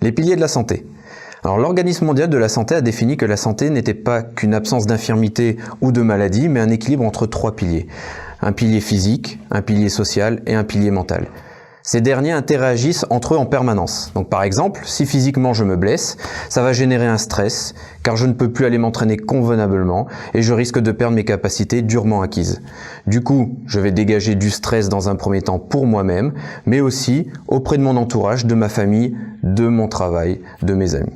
Les piliers de la santé. Alors, l'Organisme mondial de la santé a défini que la santé n'était pas qu'une absence d'infirmité ou de maladie, mais un équilibre entre 3 piliers. Un pilier physique, un pilier social et un pilier mental. Ces derniers interagissent entre eux en permanence. Donc par exemple, si physiquement je me blesse, ça va générer un stress, car je ne peux plus aller m'entraîner convenablement et je risque de perdre mes capacités durement acquises. Du coup, je vais dégager du stress dans un premier temps pour moi-même, mais aussi auprès de mon entourage, de ma famille, de mon travail, de mes amis.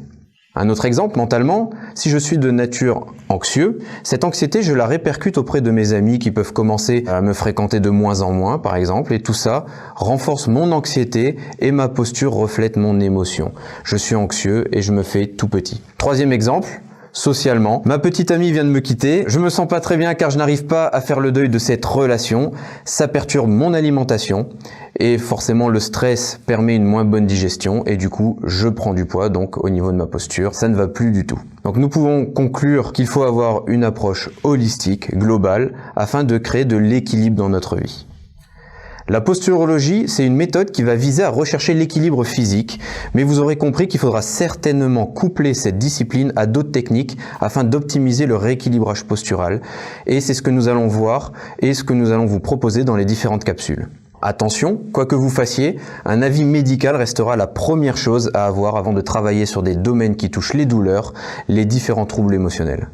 Un autre exemple, mentalement, si je suis de nature anxieux, cette anxiété, je la répercute auprès de mes amis qui peuvent commencer à me fréquenter de moins en moins, par exemple, et tout ça renforce mon anxiété et ma posture reflète mon émotion. Je suis anxieux et je me fais tout petit. Troisième exemple, socialement, ma petite amie vient de me quitter, je me sens pas très bien car je n'arrive pas à faire le deuil de cette relation, ça perturbe mon alimentation et forcément le stress permet une moins bonne digestion et du coup je prends du poids, donc au niveau de ma posture, ça ne va plus du tout. Donc nous pouvons conclure qu'il faut avoir une approche holistique, globale, afin de créer de l'équilibre dans notre vie. La posturologie, c'est une méthode qui va viser à rechercher l'équilibre physique, mais vous aurez compris qu'il faudra certainement coupler cette discipline à d'autres techniques afin d'optimiser le rééquilibrage postural. Et c'est ce que nous allons voir et ce que nous allons vous proposer dans les différentes capsules. Attention, quoi que vous fassiez, un avis médical restera la première chose à avoir avant de travailler sur des domaines qui touchent les douleurs, les différents troubles émotionnels.